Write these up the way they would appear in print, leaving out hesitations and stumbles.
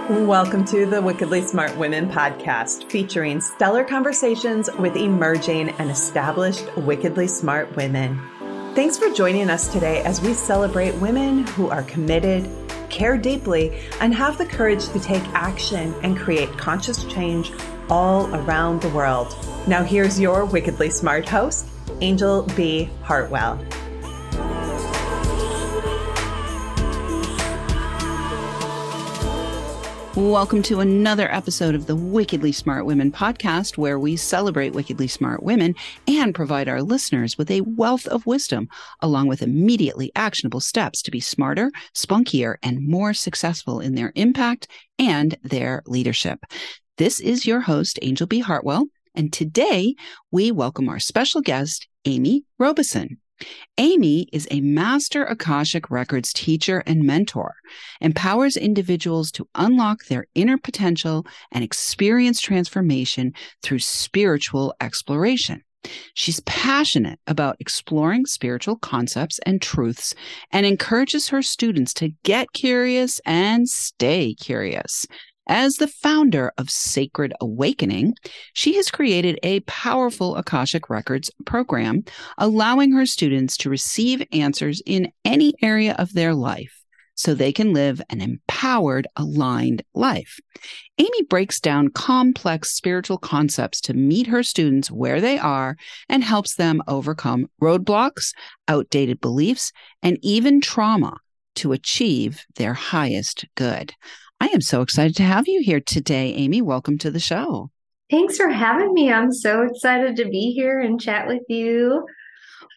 Welcome to the Wickedly Smart Women podcast, featuring stellar conversations with emerging and established wickedly smart women. Thanks for joining us today as we celebrate women who are committed, care deeply, and have the courage to take action and create conscious change all around the world. Now here's your wickedly smart host, Anjel B. Hartwell. Welcome to another episode of the Wickedly Smart Women podcast, where we celebrate wickedly smart women and provide our listeners with a wealth of wisdom, along with immediately actionable steps to be smarter, spunkier, and more successful in their impact and their leadership. This is your host, Anjel B. Hartwell, and today we welcome our special guest, Amy Robeson. Amy is a master Akashic Records teacher and mentor, empowers individuals to unlock their inner potential and experience transformation through spiritual exploration. She's passionate about exploring spiritual concepts and truths and encourages her students to get curious and stay curious. As the founder of Sacred Awakening, she has created a powerful Akashic Records program, allowing her students to receive answers in any area of their life so they can live an empowered, aligned life. Amy breaks down complex spiritual concepts to meet her students where they are and helps them overcome roadblocks, outdated beliefs, and even trauma to achieve their highest good. I am so excited to have you here today, Amy. Welcome to the show. Thanks for having me. I'm so excited to be here and chat with you.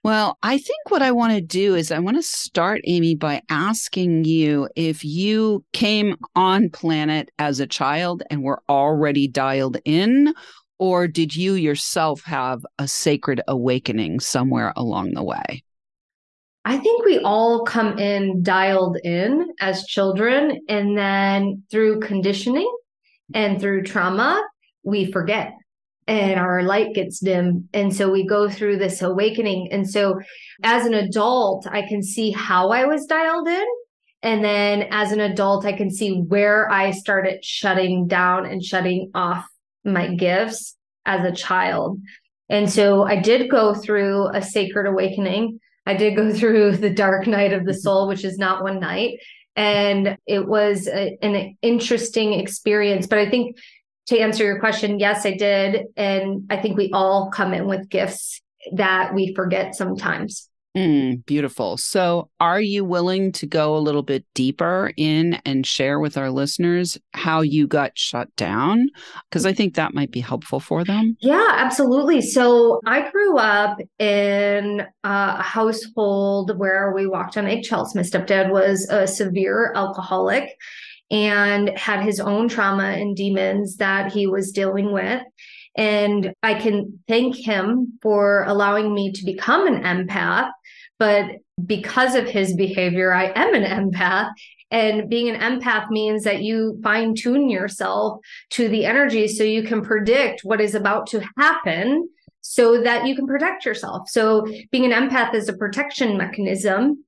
Well, I think what I want to do is I want to start, Amy, by asking you if you came on planet as a child and were already dialed in, or did you yourself have a sacred awakening somewhere along the way? I think we all come in dialed in as children, and then through conditioning and through trauma, we forget and our light gets dim. And so we go through this awakening. And so as an adult, I can see how I was dialed in. And then as an adult, I can see where I started shutting down and shutting off my gifts as a child. And so I did go through a sacred awakening. I did go through the dark night of the soul, which is not one night. And it was an interesting experience. But I think to answer your question, yes, I did. And I think we all come in with gifts that we forget sometimes. Beautiful. So are you willing to go a little bit deeper in and share with our listeners how you got shut down? Because I think that might be helpful for them. Yeah, absolutely. So I grew up in a household where we walked on eggshells. My stepdad was a severe alcoholic and had his own trauma and demons that he was dealing with. And I can thank him for allowing me to become an empath. But because of his behavior, I am an empath. And being an empath means that you fine tune yourself to the energy so you can predict what is about to happen so that you can protect yourself. So being an empath is a protection mechanism,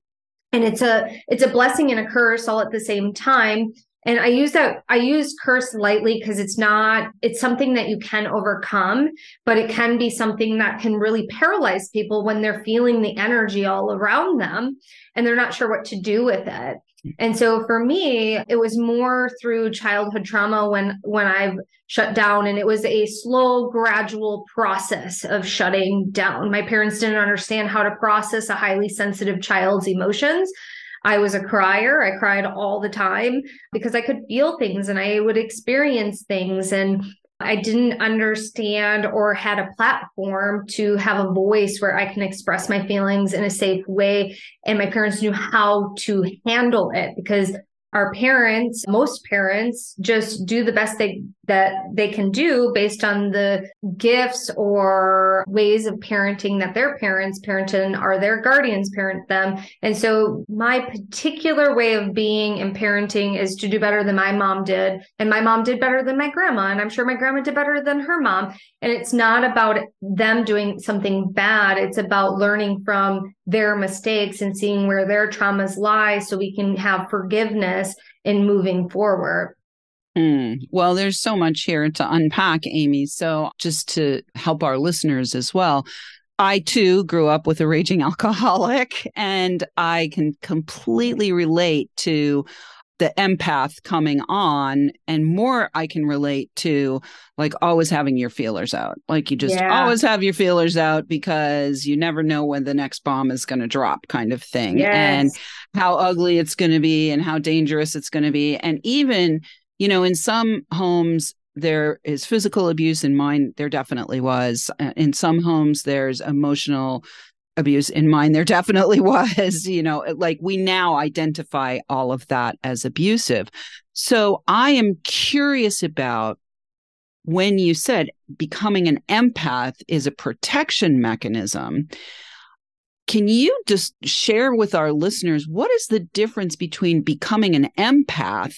and it's a blessing and a curse all at the same time. And I use curse lightly because it's something that you can overcome, but it can be something that can really paralyze people when they're feeling the energy all around them and they're not sure what to do with it. And so for me, it was more through childhood trauma when I've shut down, and it was a slow, gradual process of shutting down. My parents didn't understand how to process a highly sensitive child's emotions. I was a crier. I cried all the time because I could feel things and I would experience things. And I didn't understand or had a platform to have a voice where I can express my feelings in a safe way. And my parents knew how to handle it because most parents just do the best that they can do based on the gifts or ways of parenting that their parents parent and are their guardians parent them. And so my particular way of being and parenting is to do better than my mom did. And my mom did better than my grandma. And I'm sure my grandma did better than her mom. And it's not about them doing something bad. It's about learning from their mistakes and seeing where their traumas lie so we can have forgiveness in moving forward. Well, there's so much here to unpack, Amy. So just to help our listeners as well, I too grew up with a raging alcoholic, and I can completely relate to the empath coming on, and more I can relate to like always having your feelers out. Like you just always have your feelers out because you never know when the next bomb is going to drop kind of thing. Yes. And how ugly it's going to be and how dangerous it's going to be. And even, in some homes, there is physical abuse. In mine, there definitely was. In some homes, there's emotional abuse. In mine, there definitely was. Like we now identify all of that as abusive. So I am curious about when you said becoming an empath is a protection mechanism. Can you just share with our listeners, what is the difference between becoming an empath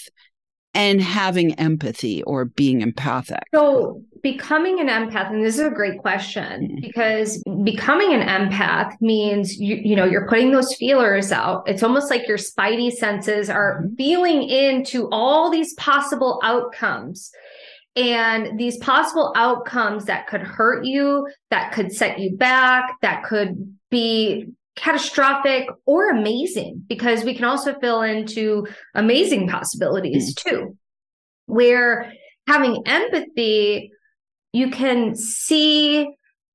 and having empathy or being empathic? So becoming an empath, and this is a great question, because becoming an empath means you're putting those feelers out. It's almost like your spidey senses are feeling into all these possible outcomes. And these possible outcomes that could hurt you, that could set you back, that could be catastrophic or amazing, because we can also fill into amazing possibilities too, where having empathy, you can see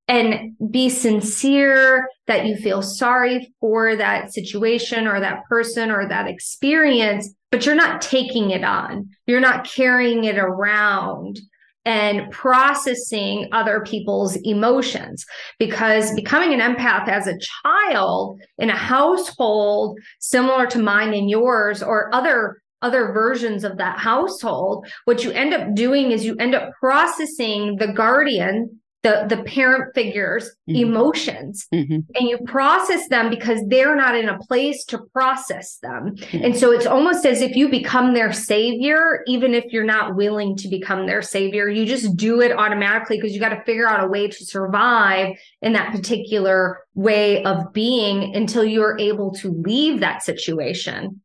and be sincere that you feel sorry for that situation or that person or that experience, but you're not taking it on. You're not carrying it around and processing other people's emotions, because becoming an empath as a child in a household similar to mine and yours, or other versions of that household, what you end up doing is you end up processing the guardian, the parent figure's emotions, and you process them because they're not in a place to process them. And so it's almost as if you become their savior, even if you're not willing to become their savior. You just do it automatically because you got to figure out a way to survive in that particular way of being until you're able to leave that situation.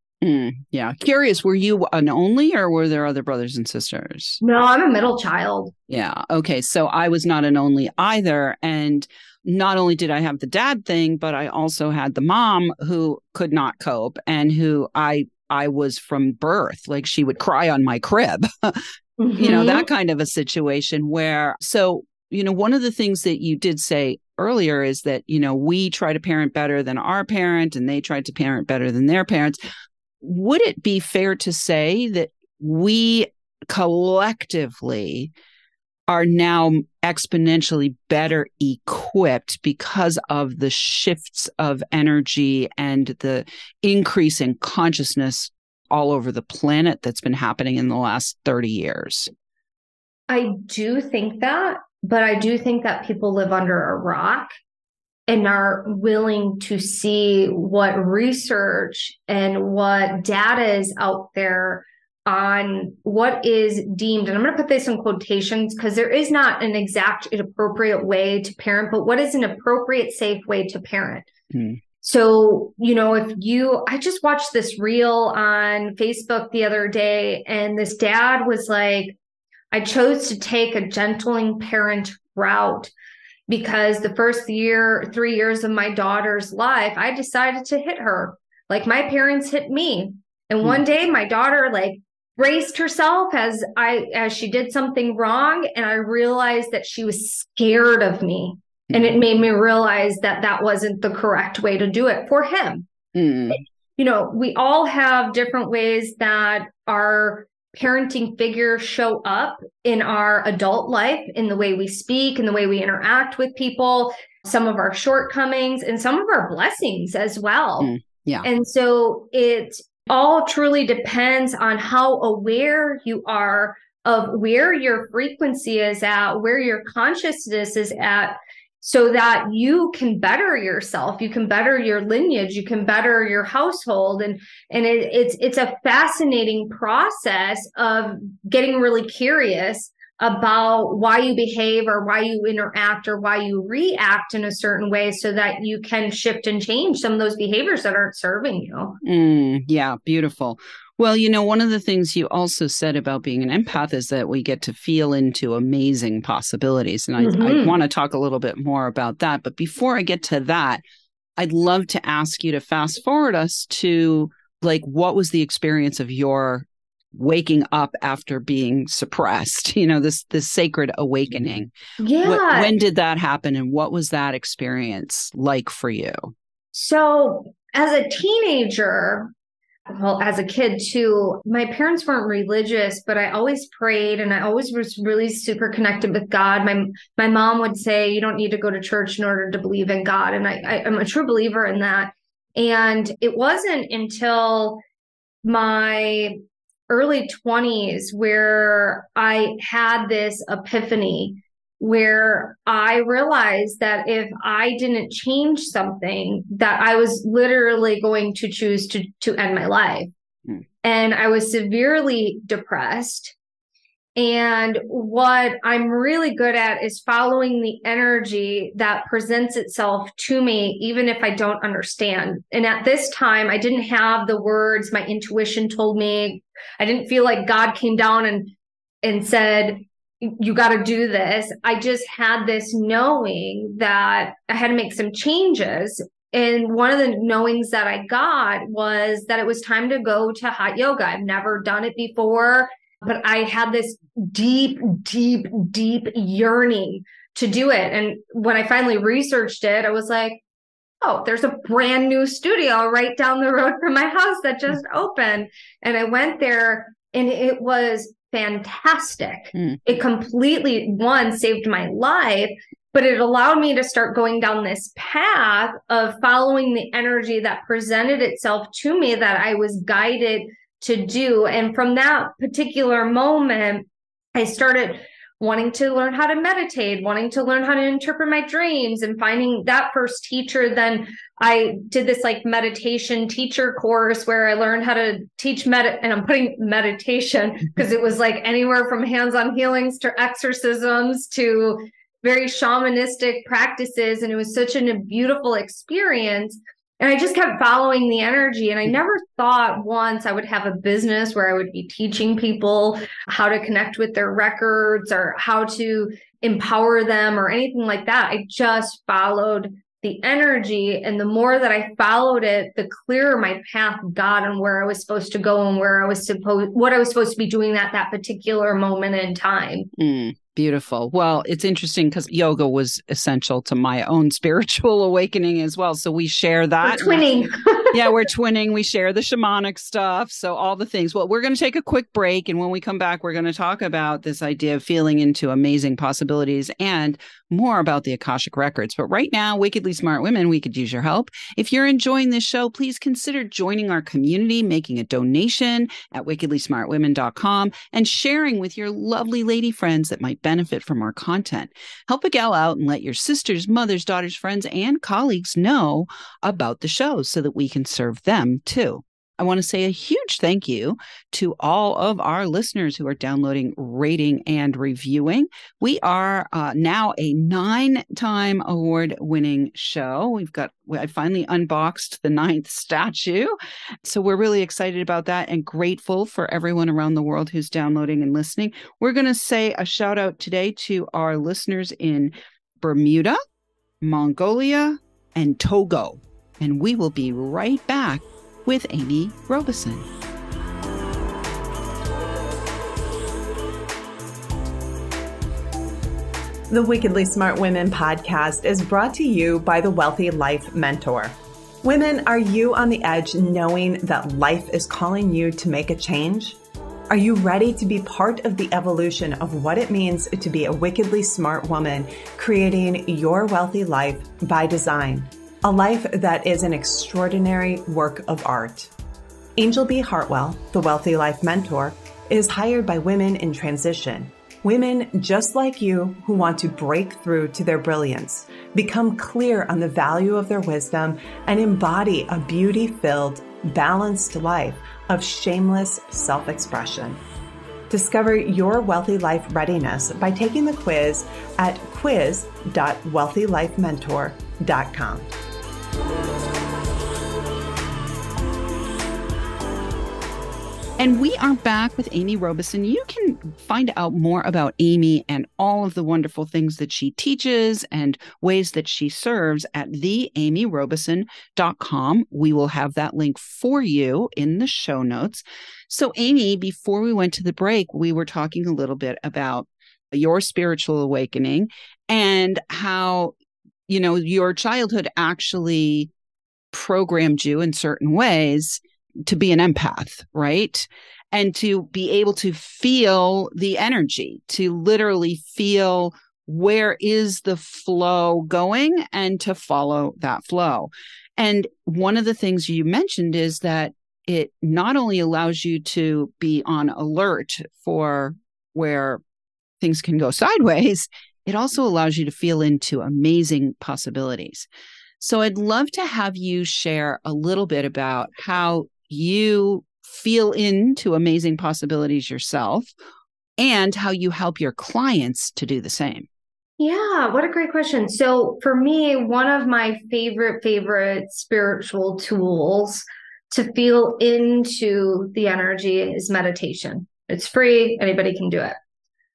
Yeah. Curious, were you an only or were there other brothers and sisters? No, I'm a middle child. Yeah. Okay. So I was not an only either. And not only did I have the dad thing, but I also had the mom who could not cope and who I was from birth. Like she would cry on my crib, that kind of a situation where, so, one of the things that you did say earlier is that, we try to parent better than our parent and they tried to parent better than their parents. Would it be fair to say that we collectively are now exponentially better equipped because of the shifts of energy and the increase in consciousness all over the planet that's been happening in the last 30 years? I do think that, but I do think that people live under a rock and are willing to see what research and what data is out there on what is deemed, and I'm going to put this in quotations because there is not an exact appropriate way to parent, but what is an appropriate, safe way to parent? So, I just watched this reel on Facebook the other day, and this dad was like, I chose to take a gentling parent route because the first 3 years of my daughter's life, I decided to hit her like my parents hit me. And one day my daughter braced herself as she did something wrong. And I realized that she was scared of me. And it made me realize that that wasn't the correct way to do it for him. We all have different ways that our parenting figures show up in our adult life, in the way we speak, in the way we interact with people, some of our shortcomings and some of our blessings as well. And so it all truly depends on how aware you are of where your frequency is at, where your consciousness is at, so that you can better yourself, you can better your lineage, you can better your household. And it's a fascinating process of getting really curious about why you behave or why you interact or why you react in a certain way so that you can shift and change some of those behaviors that aren't serving you. Yeah, beautiful. Well, one of the things you also said about being an empath is that we get to feel into amazing possibilities. And I want to talk a little bit more about that. But before I get to that, I'd love to ask you to fast forward us to what was the experience of your waking up after being suppressed, this sacred awakening. Yeah. When did that happen? And what was that experience like for you? So as a teenager, well, as a kid too, my parents weren't religious, but I always prayed and I always was really super connected with God. My mom would say, you don't need to go to church in order to believe in God. And I'm a true believer in that. And it wasn't until my early 20s where I had this epiphany where I realized that if I didn't change something, that I was literally going to choose to end my life. And I was severely depressed. And what I'm really good at is following the energy that presents itself to me, even if I don't understand. And at this time, I didn't have the words my intuition told me. I didn't feel like God came down and said, you got to do this. I just had this knowing that I had to make some changes. And one of the knowings that I got was that it was time to go to hot yoga. I've never done it before, but I had this deep, deep, deep yearning to do it. And when I finally researched it, I was like, oh, there's a brand new studio right down the road from my house that just opened. And I went there and it was fantastic. It completely, saved my life, but it allowed me to start going down this path of following the energy that presented itself to me that I was guided to do. And from that particular moment, I started wanting to learn how to meditate, wanting to learn how to interpret my dreams, and finding that first teacher. Then I did this meditation teacher course where I learned how to teach and I'm putting meditation because it was anywhere from hands-on healings to exorcisms to very shamanistic practices. And it was such a beautiful experience. And I just kept following the energy. And I never thought once I would have a business where I would be teaching people how to connect with their records or how to empower them or anything like that. I just followed the energy. And the more that I followed it, the clearer my path got and where I was supposed to go and what I was supposed to be doing at that particular moment in time. Beautiful. Well, it's interesting because yoga was essential to my own spiritual awakening as well. So we share that. We're twinning. Yeah, we're twinning. We share the shamanic stuff. So all the things. Well, we're going to take a quick break. And when we come back, we're going to talk about this idea of feeling into amazing possibilities and more about the Akashic Records. But right now, Wickedly Smart Women, we could use your help. If you're enjoying this show, please consider joining our community, making a donation at wickedlysmartwomen.com and sharing with your lovely lady friends that might benefit from our content. Help a gal out and let your sisters, mothers, daughters, friends, and colleagues know about the show so that we can serve them too. I want to say a huge thank you to all of our listeners who are downloading, rating, and reviewing. We are now a 9-time award-winning show. I finally unboxed the 9th statue. So we're really excited about that and grateful for everyone around the world who's downloading and listening. We're going to say a shout out today to our listeners in Bermuda, Mongolia, and Togo. And we will be right back with Amy Robeson. The Wickedly Smart Women podcast is brought to you by the Wealthy Life Mentor. Women, are you on the edge knowing that life is calling you to make a change? Are you ready to be part of the evolution of what it means to be a wickedly smart woman, creating your wealthy life by design? A life that is an extraordinary work of art. Anjel B. Hartwell, the Wealthy Life Mentor, is hired by women in transition. Women just like you who want to break through to their brilliance, become clear on the value of their wisdom, and embody a beauty-filled, balanced life of shameless self-expression. Discover your wealthy life readiness by taking the quiz at And we are back with Amy Robeson. You can find out more about Amy and all of the wonderful things that she teaches and ways that she serves at theamyrobeson.com. We will have that link for you in the show notes. So, Amy, before we went to the break, we were talking a little bit about your spiritual awakening and how, your childhood actually programmed you in certain ways to be an empath, right? And to be able to feel the energy, to literally feel where is the flow going and to follow that flow. And one of the things you mentioned is that it not only allows you to be on alert for where things can go sideways, it also allows you to feel into amazing possibilities. So I'd love to have you share a little bit about how you feel into amazing possibilities yourself and how you help your clients to do the same. Yeah, what a great question. So for me, one of my favorite spiritual tools to feel into the energy is meditation. It's free. Anybody can do it.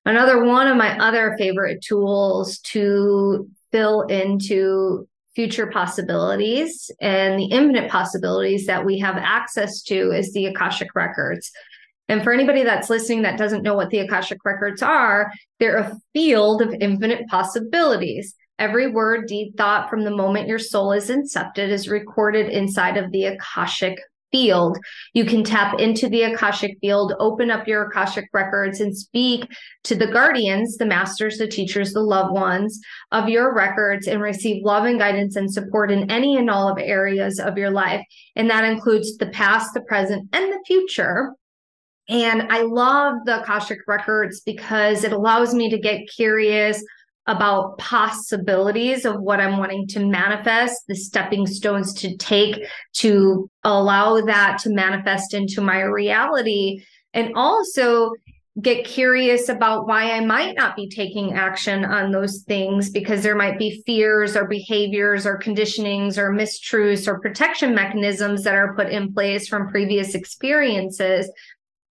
Another one of my other favorite tools to fill into future possibilities and the infinite possibilities that we have access to is the Akashic Records. And for anybody that's listening that doesn't know what the Akashic Records are, they're a field of infinite possibilities. Every word, deed, thought from the moment your soul is incepted is recorded inside of the Akashic field. You can tap into the Akashic field, open up your Akashic Records and speak to the guardians, the masters, the teachers, the loved ones of your records and receive love and guidance and support in any and all of areas of your life. And that includes the past, the present, and the future. And I love the Akashic Records because it allows me to get curious about possibilities of what I'm wanting to manifest, the stepping stones to take to allow that to manifest into my reality, and also get curious about why I might not be taking action on those things because there might be fears or behaviors or conditionings or mistruths or protection mechanisms that are put in place from previous experiences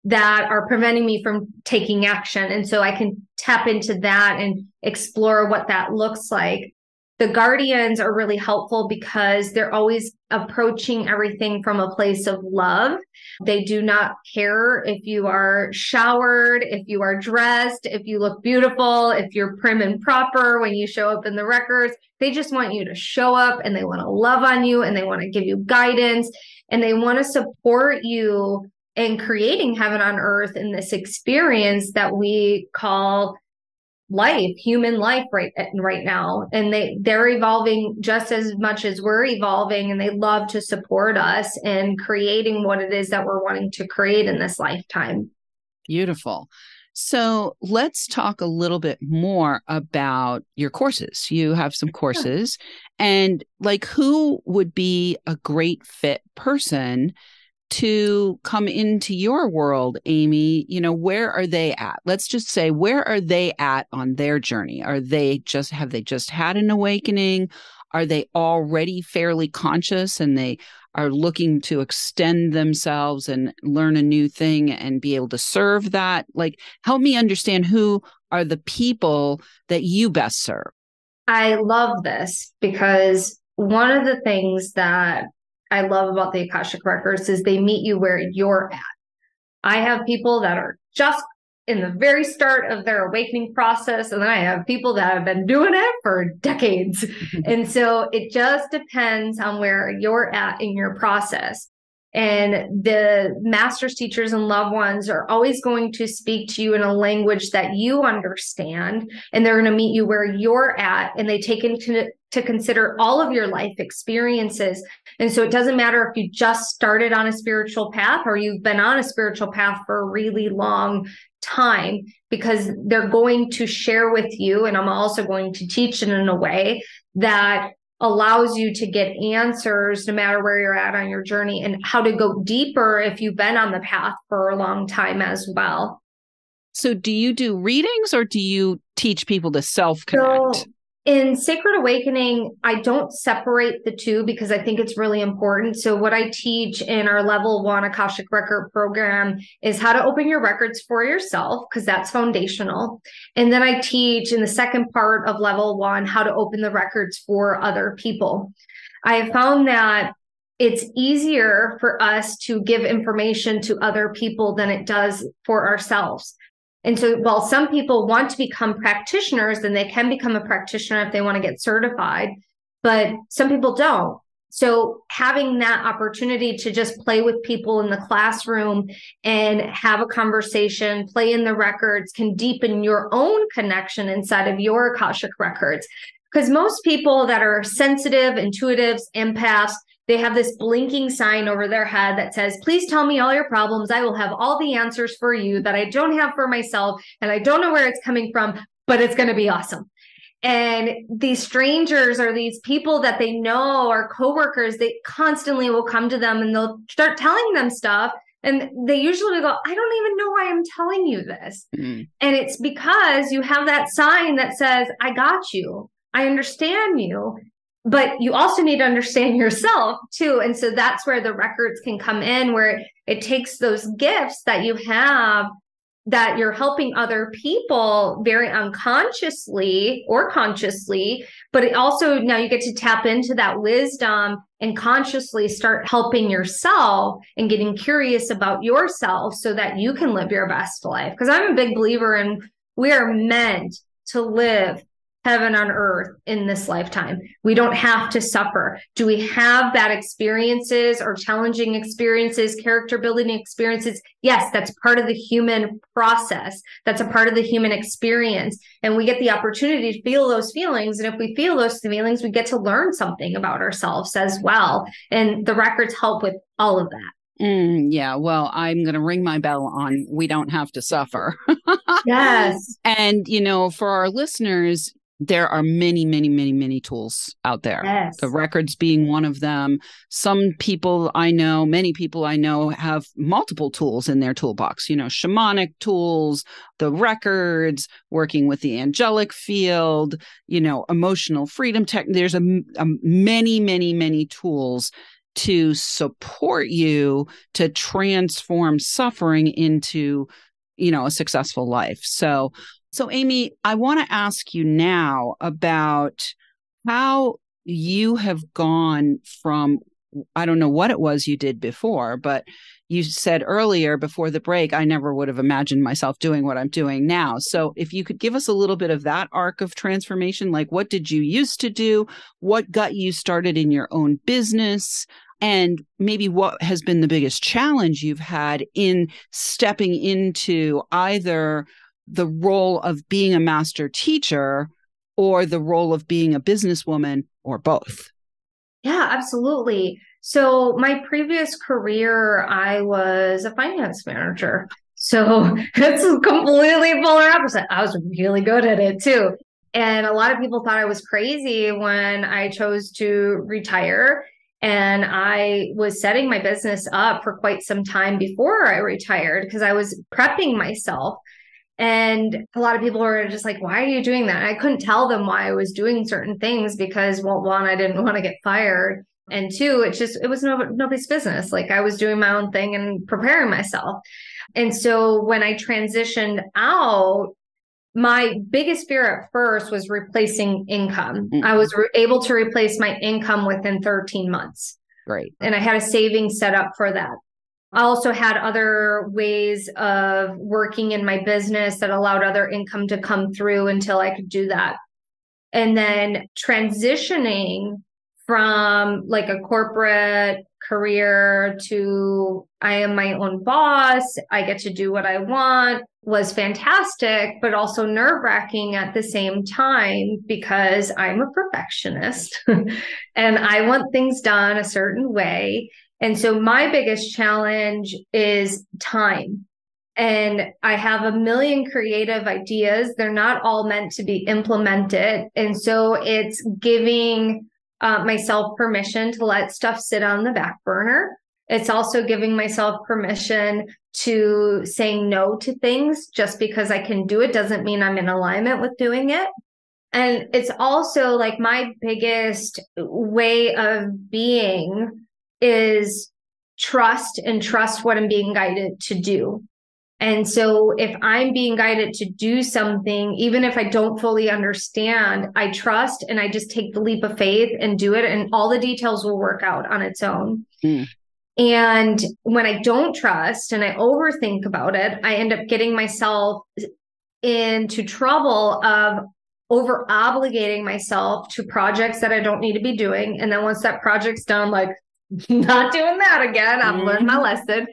that are preventing me from taking action. And so I can tap into that and explore what that looks like. The guardians are really helpful because they're always approaching everything from a place of love. They do not care if you are showered, if you are dressed, if you look beautiful, if you're prim and proper when you show up in the records. They just want you to show up and they want to love on you and they want to give you guidance and they want to support you in creating heaven on earth in this experience that we call life, human life right now. And they're evolving just as much as we're evolving, and they love to support us in creating what it is that we're wanting to create in this lifetime. Beautiful. So let's talk a little bit more about your courses. You have some courses, and who would be a great fit person to come into your world, Amy? Where are they at? Let's just say, where are they at on their journey? Have they just had an awakening? Are they already fairly conscious and they are looking to extend themselves and learn a new thing and be able to serve that? Help me understand, who are the people that you best serve? I love this because one of the things that I love about the Akashic Records is they meet you where you're at. I have people that are just in the very start of their awakening process, and then I have people that have been doing it for decades. And so it just depends on where you're at in your process. And the masters, teachers, and loved ones are always going to speak to you in a language that you understand, and they're going to meet you where you're at, and they take into consider all of your life experiences. And so it doesn't matter if you just started on a spiritual path or you've been on a spiritual path for a really long time, because they're going to share with you, and I'm also going to teach it in a way that allows you to get answers no matter where you're at on your journey, and how to go deeper if you've been on the path for a long time as well. So do you do readings or do you teach people to self-connect? So In Sacred Awakening, I don't separate the two because I think it's really important. So what I teach in our level 1 Akashic Record program is how to open your records for yourself, because that's foundational. And then I teach in the second part of level 1, how to open the records for other people. I have found that it's easier for us to give information to other people than it does for ourselves. And so while some people want to become practitioners, then they can become a practitioner if they want to get certified, but some people don't. So having that opportunity to just play with people in the classroom and have a conversation, play in the records, can deepen your own connection inside of your Akashic records. Because most people that are sensitive, intuitives, empaths, they have this blinking sign over their head that says, please tell me all your problems. I will have all the answers for you that I don't have for myself. And I don't know where it's coming from, but it's going to be awesome. And these strangers or these people that they know or coworkers, they constantly will come to them and they'll start telling them stuff. And they usually go, I don't even know why I'm telling you this. Mm-hmm. And it's because you have that sign that says, I got you. I understand you. But you also need to understand yourself too. And so that's where the records can come in, where it takes those gifts that you have that you're helping other people very unconsciously or consciously, but it also now you get to tap into that wisdom and consciously start helping yourself and getting curious about yourself so that you can live your best life. Because I'm a big believer in we are meant to live heaven on earth in this lifetime. We don't have to suffer. Do we have bad experiences or challenging experiences, character building experiences? Yes, that's part of the human process. That's a part of the human experience. And we get the opportunity to feel those feelings. And if we feel those feelings, we get to learn something about ourselves as well. And the records help with all of that. Yeah, well, I'm going to ring my bell on we don't have to suffer. Yes. And, for our listeners, there are many, many, many, many tools out there. Yes. The records being one of them. Many people I know have multiple tools in their toolbox, shamanic tools, the records, working with the angelic field, emotional freedom tech. There's many, many, many tools to support you to transform suffering into, a successful life. So Amy, I want to ask you now about how you have gone from, I don't know what it was you did before, but you said earlier before the break, I never would have imagined myself doing what I'm doing now. So if you could give us a little bit of that arc of transformation, like what did you used to do? What got you started in your own business? And maybe what has been the biggest challenge you've had in stepping into either the role of being a master teacher or the role of being a businesswoman or both? Yeah, absolutely. So my previous career, I was a finance manager. So it's completely polar opposite. I was really good at it too. And a lot of people thought I was crazy when I chose to retire. And I was setting my business up for quite some time before I retired because I was prepping myself. And a lot of people were just like, why are you doing that? And I couldn't tell them why I was doing certain things because, well, one, I didn't want to get fired. And two, it was nobody's business. Like I was doing my own thing and preparing myself. And so when I transitioned out, my biggest fear at first was replacing income. Mm-hmm. I was able to replace my income within 13 months. Great. And I had a savings set up for that. I also had other ways of working in my business that allowed other income to come through until I could do that. And then transitioning from like a corporate career to I am my own boss, I get to do what I want, was fantastic, but also nerve-wracking at the same time because I'm a perfectionist and I want things done a certain way. And so my biggest challenge is time. And I have a million creative ideas. They're not all meant to be implemented. And so it's giving myself permission to let stuff sit on the back burner. It's also giving myself permission to saying no to things. Just because I can do it doesn't mean I'm in alignment with doing it. And it's also like my biggest way of being is trust and trust what I'm being guided to do. And so if I'm being guided to do something, even if I don't fully understand, I trust and I just take the leap of faith and do it, and all the details will work out on its own. And when I don't trust and I overthink about it, I end up getting myself into trouble of over obligating myself to projects that I don't need to be doing. And then once that project's done, I'm like, not doing that again. I've learned my lesson.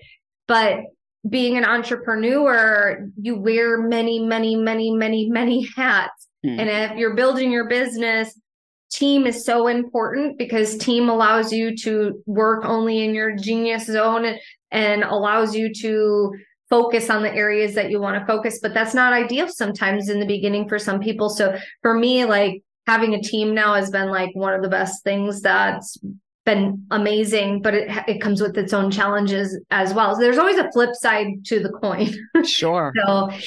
But being an entrepreneur, you wear many, many, many, many, many hats. And if you're building your business, team is so important, because team allows you to work only in your genius zone and allows you to focus on the areas that you want to focus. But that's not ideal sometimes in the beginning for some people. So for me, like, having a team now has been like one of the best things that's been amazing, but it comes with its own challenges as well. So there's always a flip side to the coin. Sure.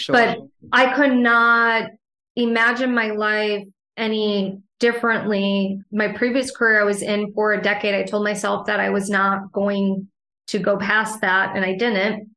But I could not imagine my life any differently. My previous career I was in for a decade, I told myself that I was not going to go past that, and I didn't.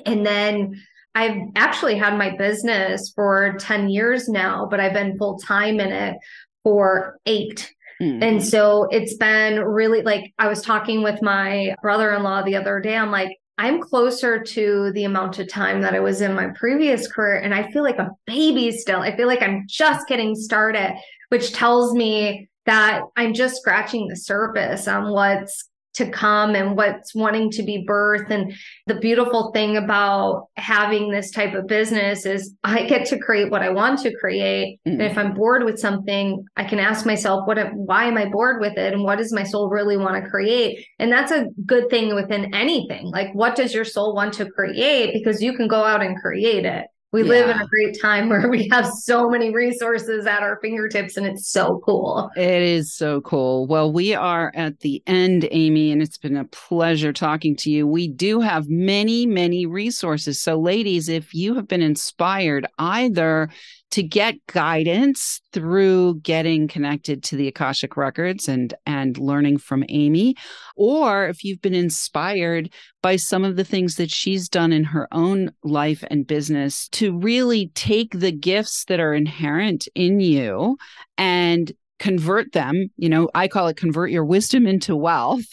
And then I've actually had my business for 10 years now, but I've been full time in it for 8. And so it's been really, like, I was talking with my brother-in-law the other day. I'm like, I'm closer to the amount of time that I was in my previous career, and I feel like a baby still. I feel like I'm just getting started, which tells me that I'm just scratching the surface on what's to come and what's wanting to be birthed. And the beautiful thing about having this type of business is I get to create what I want to create. And if I'm bored with something, I can ask myself, why am I bored with it? And what does my soul really want to create? And that's a good thing within anything. Like, what does your soul want to create? Because you can go out and create it. We live in a great time where we have so many resources at our fingertips, and it's so cool. It is so cool. Well, we are at the end, Amy, and it's been a pleasure talking to you. We do have many, many resources. So ladies, if you have been inspired either to get guidance through getting connected to the Akashic Records and learning from Amy, or if you've been inspired by some of the things that she's done in her own life and business to really take the gifts that are inherent in you and convert them, I call it convert your wisdom into wealth,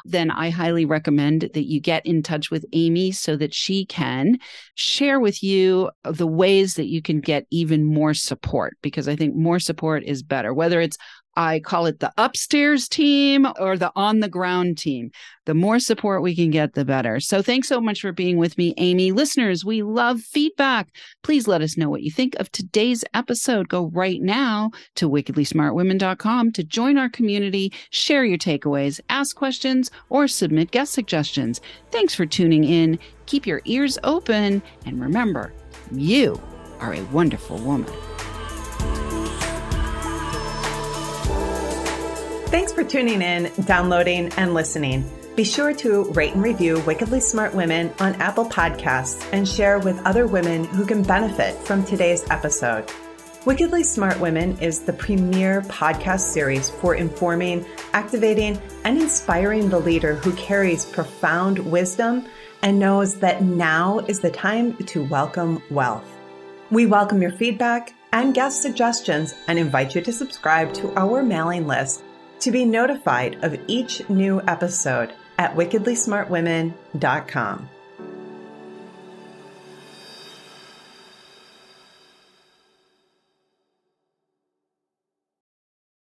then I highly recommend that you get in touch with Amy so that she can share with you the ways that you can get even more support, because I think more support is better, whether it's I call it the upstairs team or the on the ground team. The more support we can get, the better. So thanks so much for being with me, Amy. Listeners, we love feedback. Please let us know what you think of today's episode. Go right now to wickedlysmartwomen.com to join our community, share your takeaways, ask questions, or submit guest suggestions. Thanks for tuning in. Keep your ears open. And remember, you are a wonderful woman. Thanks for tuning in, downloading, and listening. Be sure to rate and review Wickedly Smart Women on Apple Podcasts and share with other women who can benefit from today's episode. Wickedly Smart Women is the premier podcast series for informing, activating, and inspiring the leader who carries profound wisdom and knows that now is the time to welcome wealth. We welcome your feedback and guest suggestions and invite you to subscribe to our mailing list to be notified of each new episode at wickedlysmartwomen.com.